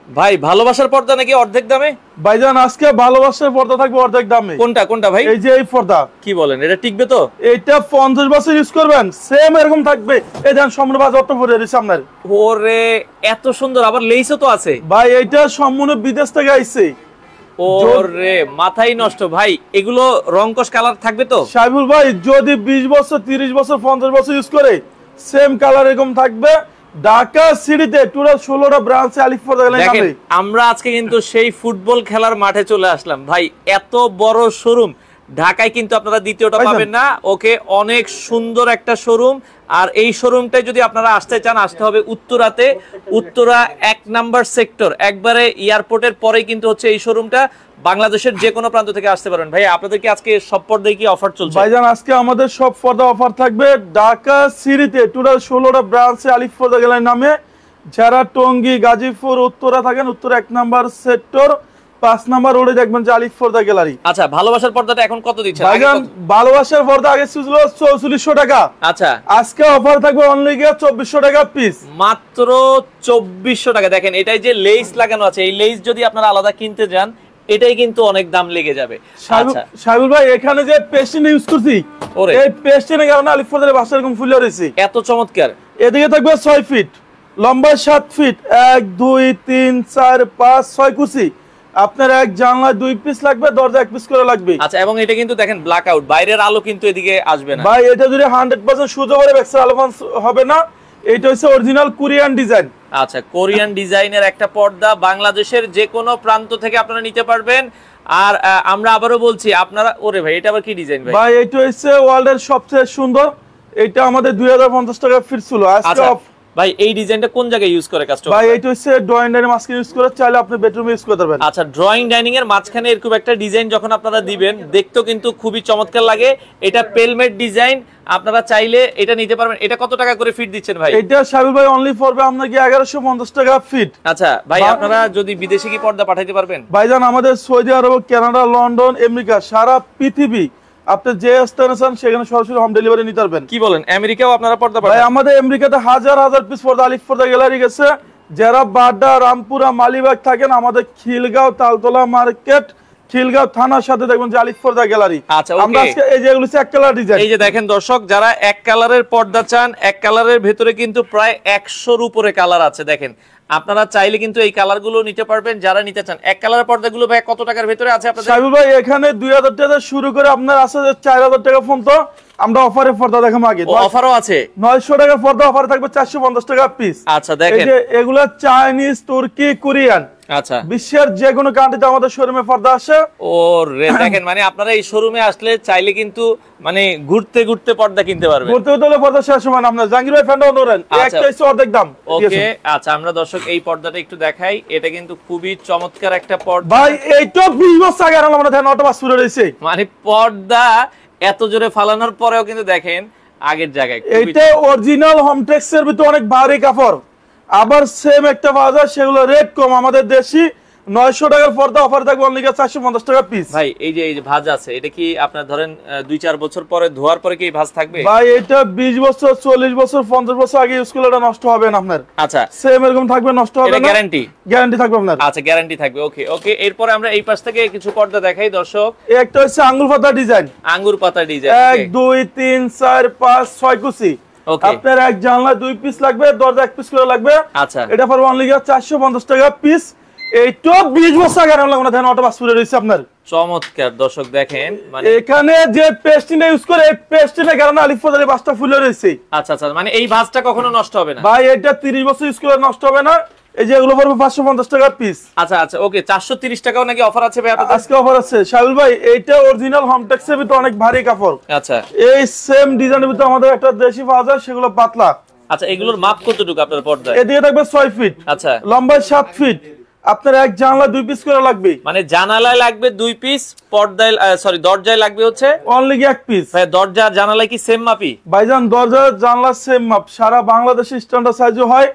ভাই ভালোবাসার পর্দা নাকি অর্ধেক দামে? ভাইজান আজকে ভালোবাসার পর্দা থাকবে অর্ধেক দামে। কোনটা কোনটা ভাই? এই যে এই পর্দা। কি বলেন, এটা টিকবে তো? এটা 50 বছর ইউজ করবেন, সেম এরকম থাকবে। এই দেখেন সম্পূর্ণ বাজারটা পরে রয়েছে আপনার। ওরে এত সুন্দর, আবার লেসও তো আছে ভাই। এটা সম্পূর্ণ বিদেশ থেকে আইছে। ওরে মাথাই নষ্ট ভাই, এগুলো রংকশ কালার থাকবে তো? সাইবুল ভাই যদি 20 বছর 30 বছর 50 বছর ইউজ করে সেম কালার এরকম থাকবে। ঢাকা সিটিতে টোটাল 16টা ব্রাঞ্চে আলিফ পর্দা দেখেন, আমরা আজকে কিন্তু সেই ফুটবল খেলার মাঠে চলে আসলাম ভাই। এত বড় শোরুম ঢাকায় কিন্তু আপনারা দ্বিতীয়টা পাবেন না। ওকে, অনেক সুন্দর একটা শোরুম। আর এই শোরুমটাই যদি আপনারা আসতে চান, আসতে হবে উত্তরাতে। উত্তরা 1 নাম্বার সেক্টর, একবারে এয়ারপোর্টের পরেই কিন্তু হচ্ছে এই শোরুমটা। বাংলাদেশের যে কোনো প্রান্ত থেকে আসতে পারেন। ভাই আপনাদের কি আজকে সব পর্দায় কি অফার চলছে? ভাইজান আজকে আমাদের সব পর্দা অফার থাকবে। ঢাকা সিটিতে টোটাল 16টা ব্রাঞ্চে আলিফ পর্দা গ্যালারি নামে। যারা টঙ্গী, গাজীপুর, উত্তরা থাকেন, উত্তরা 1 নাম্বার সেক্টর 5 নাম্বার রোডে দেখবেন যে আলিফ পর্দা গ্যালারি। আচ্ছা, ভালোবাসার পর্দাটা এখন কত দিচ্ছেন? ভাইজান ভালোবাসার পর্দা আগে ছিল 4400 টাকা। আচ্ছা, আজকে অফার থাকবে অনলি 2400 টাকা পিস, মাত্র 2400 টাকা। দেখেন এটাই যে লেস লাগানো আছে, এই লেস যদি আপনারা আলাদা কিনতে যান এটাই কিন্তু অনেক দাম লেগে যাবে। আচ্ছা সাইবুল ভাই, এখানে যে পেস্টিন ইউজ করছি, এই পেস্টিনের কারণে আলিফ পর্দার বাসা এরকম ফুলে রয়েছে। এত চমৎকার। এদিকে থাকবে 6 ফিট, লম্বা 7 ফিট, 1 2 3 4 5 6 কুচি। আপনার এক জানলা 2 পিস লাগবে, দরজা 1 পিস করে লাগবে। আচ্ছা, এবং এটা কিন্তু দেখেন ব্ল্যাক আউট, বাইরের আলো কিন্তু এদিকে আসবে না ভাই। এটা যদি 100% সূর্য পড়ে ব্যাকসাইড আলো হবে না। এটা হচ্ছে অরিজিনাল কোরিয়ান ডিজাইন। আচ্ছা, কোরিয়ান ডিজাইনের একটা পর্দা বাংলাদেশের যে কোনো প্রান্ত থেকে আপনারা নিতে পারবেন। আর আমরা আবারও বলছি আপনারা, ওরে ভাই এটা আবার কি ডিজাইন ভাই? ভাই এটা হচ্ছে ওয়ার্ল্ডের সবচেয়ে সুন্দর। এটা আমাদের 2050 টাকা ফিট ছিল। আজকে ভাই এই ডিজাইনটা কোন জায়গায় ইউজ করে কাস্টমার? ভাই এটা হচ্ছে ড্রয়িং ডাইনিং মাঝখানে ইউজ করে, চাইলে আপনি বেডরুমে ইউজ করতে পারবেন। আচ্ছা, ড্রয়িং ডাইনিং এর মাঝখানে এরকম একটা ডিজাইন যখন আপনারা দিবেন, দেখতেও কিন্তু খুবই চমৎকার লাগে। এটা পেলমেট ডিজাইন, আপনারা চাইলে এটা নিতে পারবেন। এটা কত টাকা করে ফিট দিচ্ছেন ভাই? এটা সাবির ভাই অনলি পড়বে আপনাকে 1150 টাকা ফিট। আচ্ছা ভাই, আপনারা যদি বিদেশে কি পর্দা পাঠাইতে পারবেন? ভাইজান আমাদের সৌদি আরব, কানাডা, লন্ডন, আমেরিকা, সারা পৃথিবী আপনি যে স্থানে চান সেখানে সরাসরি হোম ডেলিভারি নিতে পারবেন। কি বলেন, আমেরিকাও আপনারা পর্দা পাঠান? ভাই আমাদের আমেরিকাতে হাজার হাজার পিস পর্দা আলিফ পর্দা গ্যালারি গেছে। যারা বাড্ডা, রামপুরা, মালিবাগ থাকেন, আমাদের খিলগাঁও তালতলা মার্কেট, খিলগাঁও থানার সাথে দেখবেন যে আলিফ পর্দা গ্যালারি। আচ্ছা, আমরা আজকে এই যে এগুলো এক কালার ডিজাইন। এই যে দেখেন দর্শক, যারা এক কালারের পর্দা চান, এক কালারের ভেতরে কিন্তু প্রায় 100-র উপরে কালার আছে। দেখেন আপনারা চাইলে কিন্তু এই কালারগুলো নিতে পারবেন যারা নিতে চান। এক কালারের পর্দাগুলো ভাই কত টাকার ভেতরে আছে আপনাদের? সাইবুল ভাই এখানে 2000 টাকা শুরু করে আপনার আছে 4000 টাকা পর্যন্ত। আমরা অফারে পর্দা দেখাবো আগে। অফারও আছে 900 টাকার পর্দা অফারে থাকবে 450 টাকা পিস। আচ্ছা দেখেন, এই যে এগুলা চাইনিজ, তুর্কি, কোরিয়ান, আচ্ছা বিশ্বের যে কোনো কান্ট্রিতে আমাদের শোরুমে পর্দা আসে। ওরে দেখেন, মানে আপনারা এই শোরুমে আসলে চাইলে কিন্তু মানে ঘুরতে ঘুরতে পর্দা কিনতে পারবেন। ঘুরতে ঘুরতে পর্দা শেষ সময় আপনার জাহাঙ্গীর ভাই ফ্যানটা ধরেন, একটা হচ্ছে অর্ধেক দাম। ওকে আচ্ছা, আমরা দর্শক এই পর্দাটা একটু দেখাই। এটা কিন্তু খুবই চমৎকার একটা পর্দা ভাই। এইটা 20 বছর আগে আমরা ধান অটো বাস পুরো রইছে। মানে পর্দা এত জোরে ফালানোর পরেও কিন্তু দেখেন আগের জায়গায়। এইটা অরিজিনাল হোমটেক্স এর ভিতর অনেক ভারী কাপড়। আবার সেম একটা পাওয়া যায়, সেগুলো রেট কম। আমাদের দেশি 900 টাকার পর্দা অফার থাকবে অনলি 450 টাকা পিস। ভাই এই যে ভাঁজ আছে, এটা কি আপনার ধরেন 2-4 বছর পরে ধোয়ার পরে কি ভাঁজ থাকবে? ভাই এটা 20 বছর 40 বছর 50 বছর আগে ইউজ করলে এটা নষ্ট হবে না আপনার। আচ্ছা, সেম এরকম থাকবে, নষ্ট হবে না। এটা গ্যারান্টি? গ্যারান্টি থাকবে আপনার। আচ্ছা, গ্যারান্টি থাকবে। ওকে ওকে, এরপর আমরা এই পাশ থেকে কিছু পর্দা দেখাই দর্শক। একটা হচ্ছে আঙ্গুর পাতা ডিজাইন। আঙ্গুর পাতা ডিজাইন 1 2 3 4 5 6 কুচি। আপনার এক জানলা 2 পিস লাগবে, দরজা 1 পিস করে লাগবে। আচ্ছা, এটা পড়বে অনলি 450 টাকা পিস। এইটা 20 বছর আগে আমরা ধান অটো বাস পুরো রইছে আপনার। চমৎকার দর্শক দেখেন, মানে এখানে যে পেস্টিন ইউজ করে, এই পেস্টিনের কারণে আলিফ পর্দার বাসটা ফুলে রয়েছে। আচ্ছা আচ্ছা, মানে এই ভাঁজটা কখনো নষ্ট হবে না? ভাই এটা 30 বছর ইউজ করে নষ্ট হবে না। এই যে এগুলো পড়বে 550 টাকা পিস। আচ্ছা আচ্ছা, ওকে 430 টাকাও নাকি অফার আছে ভাই আপনাদের? আজকে অফার আছে শাহুল ভাই। এইটা অরিজিনাল হোমটেক্স এর ভিতর অনেক ভারী কাপড়। আচ্ছা, এই সেম ডিজাইনের ভিতর আমাদের একটা দেশি পাওয়া যায়, সেগুলো পাতলা। আচ্ছা, এগুলোর মাপ কতটুকু আপনার পর্দায়? এদিকে থাকবে 6 ফিট, আচ্ছা লম্বা 7 ফিট। আপনার এক জানলা 2 পিস করে লাগবে। মানে জানালায় লাগবে 2 পিস, পর্দায় সরি দরজায় লাগবে হচ্ছে অনলি 1 পিস। ভাই দরজা জানালায় কি সেম মাপই? ভাইজান দরজা জানলা সেম মাপ, সারা বাংলাদেশে স্ট্যান্ডার্ড সাইজে হয়।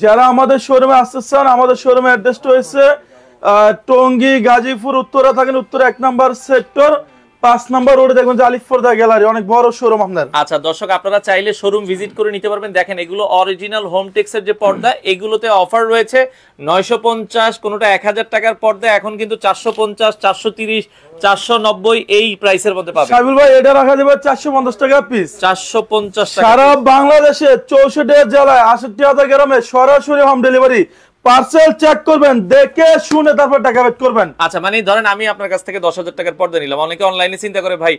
যারা আমাদের শোরুমে আসতে চান, আমাদের শোরুমে অ্যাড্রেসটা হয়েছে টঙ্গী, গাজীপুর, উত্তরা থাকেন, উত্তরা 1 নাম্বার সেক্টর 5 নাম্বার রোডে দেখবেন যে আলিফ পর্দা গ্যালারি, অনেক বড় শোরুম আপনার। আচ্ছা দর্শক, আপনারা চাইলে শোরুম ভিজিট করে নিতে পারবেন। দেখেন এগুলো অরিজিনাল হোমটেক্স এর যে পর্দা, এগুলোতে অফার রয়েছে 950, কোনটা 1000 টাকার পর্দা এখন কিন্তু 450, 430, 490 এই প্রাইসের মধ্যে পাবেন। সাইবুল ভাই এটা রাখা যাবে 450 টাকা পিস। 450 টাকা। সারা বাংলাদেশে 64 জেলায় 68,000 গ্রামে সরাসরি হোম ডেলিভারি। পার্সেল চেক করবেন, দেখে শুনে তারপর টাকা পেড করবেন। আচ্ছা মানে ধরেন আমি আপনার কাছ থেকে 10,000 টাকার পর্দা নিলাম, অনেকে অনলাইনে চিন্তা করে ভাই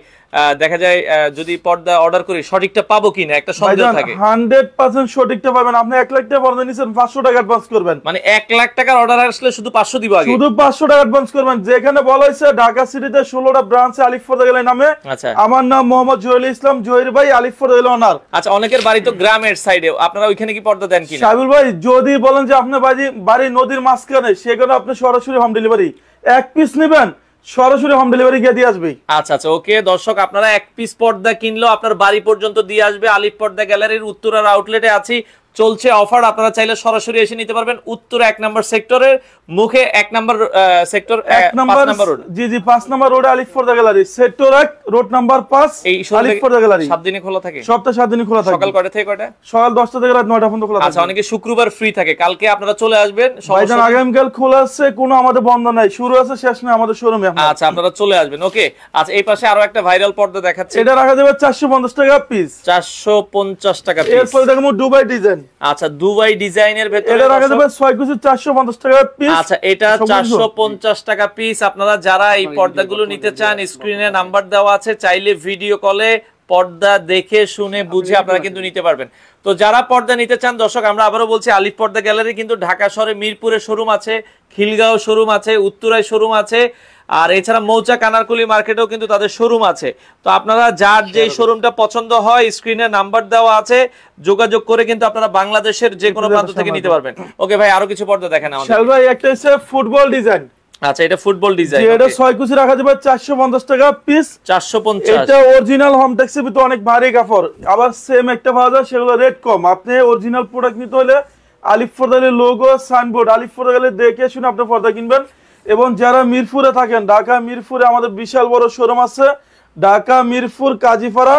দেখা যায় যদি পর্দা অর্ডার করি সঠিকটা পাবো কিনা একটা সন্দেহ থাকে। 100% সঠিকটা পাবেন। আপনি 1 লাখ টাকা পর্দা নিছেন, 500 টাকা অ্যাডভান্স করবেন। মানে 1 লাখ টাকার অর্ডার আসলে শুধু 500 দিব আগে, শুধু 500 টাকা অ্যাডভান্স করবেন। যেখানে বলা হয়েছে ঢাকা সিটিতে 16টা ব্রাঞ্চে আলিফ পর্দা গ্যালারি নামে। আচ্ছা আমার নাম মোহাম্মদ জহিরুল ইসলাম, জহির ভাই, আলিফ পর্দা গ্যালারি ওনার। আচ্ছা অনেকের বাড়ি তো গ্রামের সাইডে, আপনারা ওইখানে কি পর্দা দেন কিনা? সাইবুল ভাই যদি বলেন যে আপনার বাড়ি নদীর মাঝখানে, সেখানে আপনি সরাসরি হোম ডেলিভারি, 1 পিস নেবেন সরাসরি হোম ডেলিভারি গিয়ে দিয়ে আসবে। আচ্ছা আচ্ছা ওকে দর্শক, আপনারা 1 পিস পর্দা কিনলেও আপনার বাড়ি পর্যন্ত দিয়ে আসবে। আলিফ পর্দা গ্যালারির উত্তরার আউটলেটে আছি, চলছে অফার। আপনারা চাইলে সরাসরি এসে নিতে পারবেন উত্তরা 1 নম্বর সেক্টরের মুখে, 1 নম্বর সেক্টর 5 নম্বর রোড। জি জি 5 নম্বর রোডে আলিফ পর্দা গ্যালারি, সেক্টর 1 রোড নাম্বার 5, এই আলিফ পর্দা গ্যালারি। 7 দিনে খোলা থাকে? সপ্তাহে 7 দিনই খোলা থাকে। সকাল কয়টা থেকে কয়টা? সকাল 10টা থেকে রাত 9টা পর্যন্ত খোলা থাকে। আচ্ছা অনেকে শুক্রবার ফ্রি থাকে, কালকে আপনারা চলে আসবেন। ভাইজান আগামীকাল খোলা আছে, কোনো আমাদের বন্ধ নাই, শুরু আছে শেষ নেই আমাদের শোরুমে। আচ্ছা আপনারা চলে আসবেন। ওকে আচ্ছা এই পাশে আরো একটা ভাইরাল পর্দা দেখাচ্ছি, এটা রাখা যাবে 450 টাকা পিস। 450 টাকা পিস। এরপর দেখো দুবাই ডিজাইন। আচ্ছা দুবাই ডিজাইনের ভেতরে এটা রাখা যাবে 6 কুচি 450 টাকা পিস। আচ্ছা এটা 450 টাকা পিস। আপনারা যারা এই পর্দাগুলো নিতে চান, স্ক্রিনে নাম্বার দেওয়া আছে, চাইলে ভিডিও কলে পর্দা দেখে শুনে বুঝে আপনারা কিন্তু নিতে পারবেন। তো যারা পর্দা নিতে চান দর্শক, আমরা আবারও বলছি আলিফ পর্দা গ্যালারি কিন্তু ঢাকা শহরে মিরপুরে শোরুম আছে, খিলগাঁও শোরুম আছে, উত্তরায় শোরুম আছে, আর এছাড়া মৌচাক আনারকুলি মার্কেটেও কিন্তু তাদের শোরুম আছে। তো আপনারা যার যেই শোরুমটা পছন্দ হয় স্ক্রিনে নাম্বার দেওয়া আছে, যোগাযোগ করে কিন্তু আপনারা বাংলাদেশের যে কোনো প্রান্ত থেকে নিতে পারবেন। ওকে ভাই আরো কিছু পর্দা দেখেন আমাদের। শাল ভাই একটা হচ্ছে ফুটবল ডিজাইন। আচ্ছা এটা ফুটবল ডিজাইন, এটা 6 কুচি রাখা যাবে 450 টাকা পিস। 450। এটা অরিজিনাল হোমটেক্সের ভিতর অনেক ভারী কাপড়, আবার সেম একটা পাওয়া যায়, সেগুলো রেট কম। আপনি অরিজিনাল প্রোডাক্ট নিতে হলে আলিফ পর্দা লোগো সাইনবোর্ড আলিফ পর্দা গেলে দেখে শুনে আপনি পর্দা কিনবেন। এবং যারা মিরপুরে থাকেন, ঢাকা মিরপুরে আমাদের বিশাল বড় শোরুম আছে, ঢাকা মিরপুর কাজীপাড়া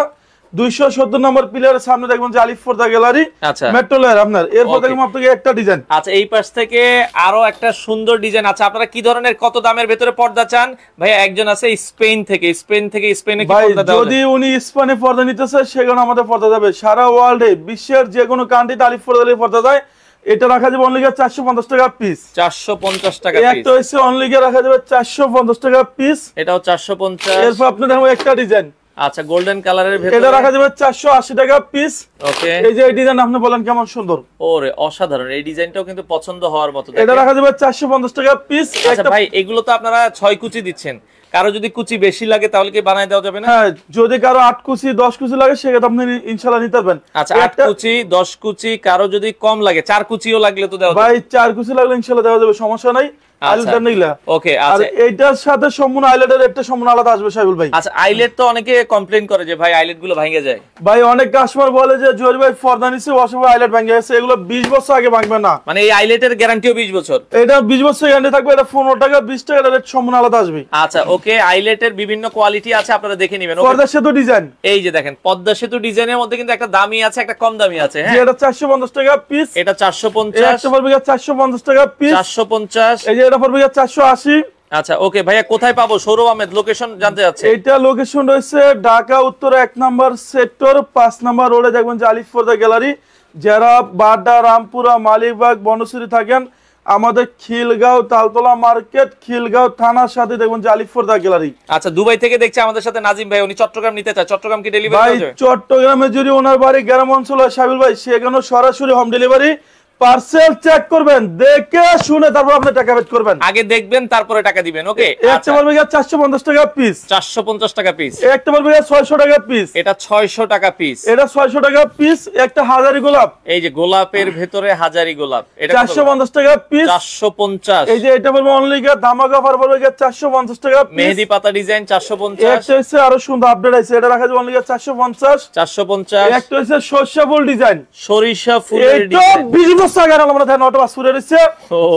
270 নম্বর পিলারের সামনে দেখবেন যে আলিফ পর্দা গ্যালারি। আচ্ছা মেট্রো লেয়ার আপনার। এরপর দেখুন আপনাকে একটা ডিজাইন। আচ্ছা এই পাশ থেকে আরো একটা সুন্দর ডিজাইন আছে। আপনারা কি ধরনের কত দামের ভেতরে পর্দা চান? ভাই একজন আছে স্পেন থেকে, স্পেনে কি পর্দা দেওয়া যায়? যদি উনি স্পেনে পর্দা নিতেছে সেখানে আমাদের পর্দা যাবে। সারা ওয়ার্ল্ডে বিশ্বের যে কোনো কান্ট্রিতে আলিফ পর্দা যায়। এটা রাখা যাবে অনলি 450 টাকা পিস। 450 টাকা পিস। একটা হইছে অনলি রাখা যাবে 450 টাকা পিস। এটাও 450। এরপর আপনি দেখুন একটা ডিজাইন। আচ্ছা গোল্ডেন কালারের ভেতরে এটা রাখা যাবে 480 টাকা পিস। ওকে এই যে এই ডিজাইন আপনি বলেন কেমন সুন্দর। ওরে অসাধারণ, এই ডিজাইনটাও কিন্তু পছন্দ হওয়ার মতো। এটা রাখা যাবে 450 টাকা পিস। আচ্ছা ভাই এগুলো তো আপনারা 6 কুচি দিচ্ছেন, কারো যদি কুচি বেশি লাগে তাহলে কি বানায় দেওয়া যাবে না? হ্যাঁ যদি কারো 8 কুচি 10 কুচি লাগে সেক্ষেত্রে আপনি ইনশাআল্লাহ নিতে পারবেন। আচ্ছা 8 কুচি 10 কুচি, কারো যদি কম লাগে 4 কুচিও লাগলে তো দেওয়া যাবে। ভাই 4 কুচি লাগলে ইনশাআল্লাহ দেওয়া যাবে, সমস্যা নাই। আইলেটটা নিলা ওকে। আর আচ্ছা এইটার সাথে সম্পূর্ণ আইলেটের একটা সম্পূর্ণ আলাদা আসবে সাইবুল ভাই। আচ্ছা আইলেট তো অনেকে কমপ্লেইন করে যে ভাই আইলেট গুলো ভাঙে যায়। ভাই অনেক কাস্টমার বলে যে জহির ভাই পর্দা নিছে অসুবিধা আইলেট ভাঙে গেছে, এগুলো 20 বছর আগে ভাঙবে না। মানে এই আইলেটের গ্যারান্টিও 20 বছর? এটা 20 বছর গ্যারান্টি থাকবে। এটা 15 টাকা 20 টাকা রেট সম্পূর্ণ আলাদা আসবে। আচ্ছা ওকে, আইলেটের বিভিন্ন কোয়ালিটি আছে, আপনারা দেখে নেবেন। পর্দা সেতু ডিজাইন, এই যে দেখেন পদ্মা সেতু ডিজাইনের মধ্যে কিন্তু একটা দামি আছে একটা কম দামি আছে। হ্যাঁ এটা 450 টাকা পিস। এটা 450। একটা পড়বে 450 টাকা পিস। 450। এই যে এটা পড়বে 480। আচ্ছা ওকে ভাইয়া কোথায় পাবো? সৌরভ আহমেদ, লোকেশন জানতে যাচ্ছে। এটা লোকেশন রয়েছে ঢাকা উত্তরা 1 নম্বর সেক্টর 5 নম্বর রোডে দেখবেন যে আলিফ পর্দা গ্যালারি। যারা বাড্ডা, রামপুরা, মালিবাগ, বনশ্রী থাকেন, আমাদের খিলগাঁও তালতলা মার্কেট, খিলগাঁও থানার সাথে দেখবেন যে আলিফ পর্দা গ্যালারি। আচ্ছা দুবাই থেকে দেখছে আমাদের সাথে নাজিম ভাই, উনি চট্টগ্রাম নিতে চায়, চট্টগ্রাম কি ডেলিভারি ভাই হয়ে যাবে? চট্টগ্রামে যদি ওনার বাড়ি গ্রাম অঞ্চল হয় সাবিল ভাই, সেখানে সরাসরি হোম ডেলিভারি। পার্সেল চেক করবেন, দেখে শুনে তারপর আপনি টাকা পেড করবেন। আগে দেখবেন তারপরে টাকা দিবেন। ওকে একটা পড়বে 450 টাকা পিস। 450 টাকা পিস। একটা পড়বে 600 টাকা পিস। এটা 600 টাকা পিস। এটা 600 টাকা পিস। একটা হাজারি গোলাপ, এই যে গোলাপের ভেতরে হাজারি গোলাপ, এটা 450 টাকা পিস। 450। এই যে এটা পড়বে অনলি ধামাকা অফার পড়বে 450 টাকা পিস। মেহেদি পাতা ডিজাইন 450। একটা হচ্ছে আরো সুন্দর আপডেট আছে, এটা রাখা যাবে অনলি 450। 450। একটা হচ্ছে সরষা ফুল ডিজাইন, সরিষা ফুলের এটা ডিজাইন। 20 বছর আগে আমরা ধান অটো বাসুরে রয়েছে।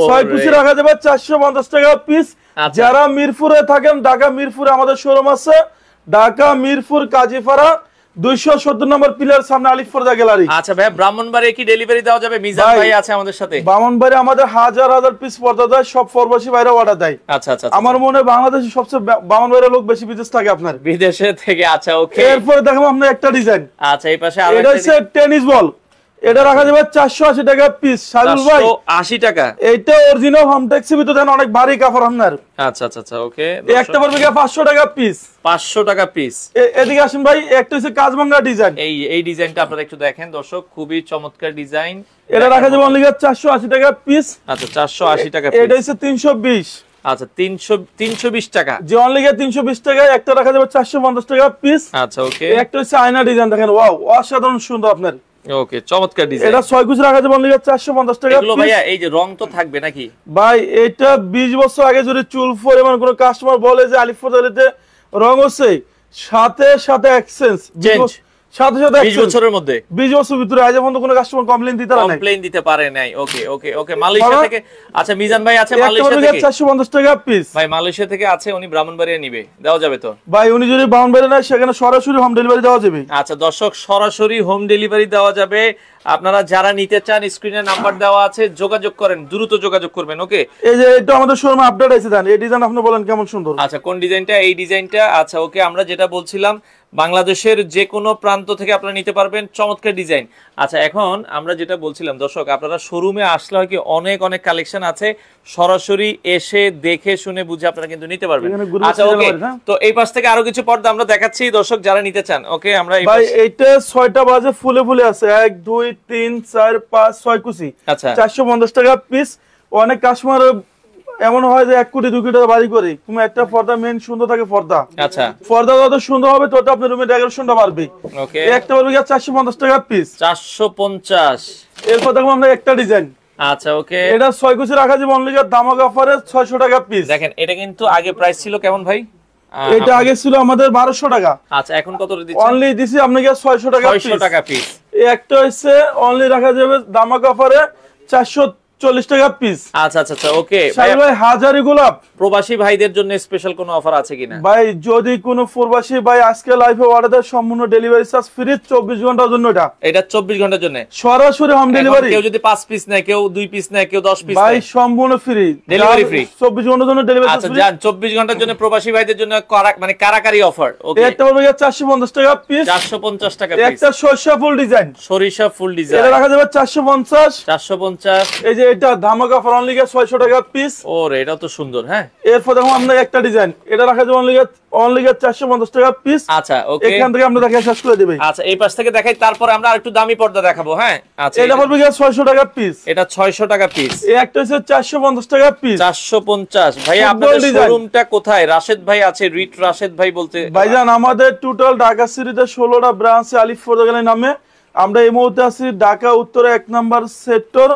6 কুচি রাখা যাবে 450 টাকা পিস। যারা মিরপুরে থাকেন, ঢাকা মিরপুরে আমাদের শোরুম আছে, ঢাকা মিরপুর কাজীপাড়া 270 নম্বর পিলার সামনে আলিফ ফরদা গ্যালারি। আচ্ছা ভাই, ব্রাহ্মণবাড়িয়া কি ডেলিভারি দেওয়া যাবে? মিজান ভাই আছে আমাদের সাথে। ব্রাহ্মণবাড়িয়া আমাদের হাজার হাজার পিস পর্দা দেয়, সব প্রবাসী বাইরে অর্ডার দেয়। আচ্ছা আচ্ছা, আমার মনে হয় বাংলাদেশে সবচেয়ে ব্রাহ্মণবাড়িয়ার লোক বেশি বিদেশ থাকে আপনার, বিদেশে থেকে। আচ্ছা ওকে, এরপরে দেখাবো আপনার একটা ডিজাইন। আচ্ছা এই পাশে আরো এটা হচ্ছে টেনিস বল, এটা রাখা যাবে 480 টাকা পিস। সাইদুল ভাই 480 টাকা, এটা অরিজিনাল হোমটেক্সের ভিতরে দেন, অনেক ভারী কাপড় আপনার। আচ্ছা আচ্ছা আচ্ছা ওকে, একটা পড়বে 500 টাকা পিস। 500 টাকা পিস। এদিকে আসেন ভাই, একটা হচ্ছে কাজভাঙ্গা ডিজাইন। এই ডিজাইনটা আপনারা একটু দেখেন দর্শক, খুবই চমৎকার ডিজাইন। এটা রাখা যাবে অনলি 480 টাকা পিস। আচ্ছা 480 টাকা পিস। এটা হচ্ছে 320। আচ্ছা 320 টাকা, যে অনলি 320 টাকায় একটা রাখা যাবে 450 টাকা পিস। আচ্ছা ওকে, একটা হচ্ছে আয়না ডিজাইন, দেখেন ওয়াও অসাধারণ সুন্দর আপনার। ওকে চমৎকার ডিজাইন। এটা 6 কুচি রাখা যাবে অনলি 450 টাকা এগুলো পিস। ভাইয়া এই যে রং তো থাকবে নাকি? ভাই এটা 20 বছর আগে যদি চুল ফোরে মানে কোন কাস্টমার বলে যে আলিফ ফরদালিতে রং হচ্ছে, সাথে সাথে এক্সচেঞ্জ চেঞ্জ, সাথে সাথে 20 বছরের মধ্যে, 20 বছর ভিতরে আজ পর্যন্ত কোনো কাস্টমার কমপ্লেইন দিতে পারে নাই। ওকে ওকে ওকে, মালয়েশিয়া থেকে। আচ্ছা মিজান ভাই আছে মালয়েশিয়া থেকে, 450 টাকা পিস। ভাই মালয়েশিয়া থেকে আছে, উনি ব্রাহ্মণবাড়িয়া নিবে, দেওয়া যাবে তো? ভাই উনি যদি ব্রাহ্মণবাড়িয়া নেয় সেখানে সরাসরি হোম ডেলিভারি দেওয়া যাবে। আচ্ছা দর্শক, সরাসরি হোম ডেলিভারি দেওয়া যাবে। আপনারা যারা নিতে চান স্ক্রিনে নাম্বার দেওয়া আছে, যোগাযোগ করেন, দ্রুত যোগাযোগ করবেন। ওকে, এই যে এটা আমাদের শোরুমে আপডেট আছে, দেন এই ডিজাইন আপনি বলেন কেমন সুন্দর। আচ্ছা কোন ডিজাইনটা? এই ডিজাইনটা। আচ্ছা ওকে, আমরা যেটা বলছিলাম বাংলাদেশের যে কোনো প্রান্ত থেকে আপনারা নিতে পারবেন, চমৎকার ডিজাইন। আচ্ছা এখন আমরা যেটা বলছিলাম দর্শক, আপনারা শোরুমে আসলে হয় কি অনেক অনেক কালেকশন আছে, সরাসরি এসে দেখে শুনে বুঝে আপনারা কিন্তু নিতে পারবেন। আচ্ছা ওকে, তো এই পাশ থেকে আরো কিছু পর্দা আমরা দেখাচ্ছি দর্শক যারা নিতে চান। ওকে, আমরা ভাই এইটা 6টা বাজে ফুলে ফুলে আছে, 1 2 3 4 5 6 কুচি। আচ্ছা 450 টাকা পিস। অনেক কাস্টমার এমন হয় যে 1 কোটি 2 কোটি টাকা বাড়ি করে, তুমি একটা পর্দা মেন সুন্দর থাকে পর্দা। আচ্ছা পর্দা যত সুন্দর হবে তত আপনার রুমে ডেকোরেশনটা বাড়বে। ওকে, একটা পড়বে 450 টাকা পিস। 450। এরপর দেখো আমরা একটা ডিজাইন। আচ্ছা ওকে, এটা 6 কুচি রাখা যাবে অনলি দামাক অফারে 600 টাকা পিস। দেখেন এটা কিন্তু আগে প্রাইস ছিল কেমন ভাই? এটা আগে ছিল আমাদের 1200 টাকা। আচ্ছা এখন কত দিচ্ছেন? অনলি দিছি আপনাকে 600 টাকা পিস। 600 টাকা পিস। একটা হচ্ছে অনলি রাখা যাবে দামাক অফারে 440 টাকা পিস। আচ্ছা আচ্ছা আচ্ছা ওকে ভাই, হাজারি গোলাপ প্রবাসী ভাইদের জন্য স্পেশাল কোনো অফার আছে কিনা? ভাই যদি কোনো প্রবাসী ভাই আজকে লাইভে অর্ডার দেয়, সম্পূর্ণ ডেলিভারি চার্জ ফ্রি 24 ঘন্টার জন্য। এটা 24 ঘন্টার জন্য সরাসরি হোম ডেলিভারি। কেউ যদি 5 পিস নেয়, কেউ 2 পিস নেয়, কেউ 10 পিস নেয়, ভাই সম্পূর্ণ ফ্রি, ডেলিভারি ফ্রি 24 ঘন্টার জন্য ডেলিভারি। আচ্ছা যান 24 ঘন্টার জন্য প্রবাসী ভাইদের জন্য মানে কারাকারি অফার। ওকে, একটা পড়বে 450 টাকা পিস। 450 টাকা পিস। একটা সরিষা ফুল ডিজাইন, সরিষা ফুল ডিজাইন, এটা রাখা যাবে 450। 450। এই যে এটা ধামাকা অফার অনলি 600 টাকা পিস। ওরে এটা তো সুন্দর। হ্যাঁ, এরপর দেখো আমরা একটা ডিজাইন, এটা রাখা যাবে অনলি 450 টাকা পিস। আচ্ছা ওকে, এখান থেকে আমরা দেখা শেষ করে দেব। আচ্ছা এই পাশ থেকে দেখাই, তারপরে আমরা আরেকটু দামি পর্দা দেখাবো। হ্যাঁ আচ্ছা, এটা পড়বে 600 টাকা পিস। এটা 600 টাকা পিস। এই একটা হচ্ছে 450 টাকা পিস। 450। ভাই আপনাদের শোরুমটা কোথায়? রাশেদ ভাই আছে, রিট রাশেদ ভাই বলতে। ভাইজান আমাদের টোটাল ঢাকা সিটিতে 16টা ব্রাঞ্চে আলিফ ফরদা গ্যালারি নামে। আমরা এই মুহূর্তে আছি ঢাকা উত্তরে 1 নম্বর সেক্টর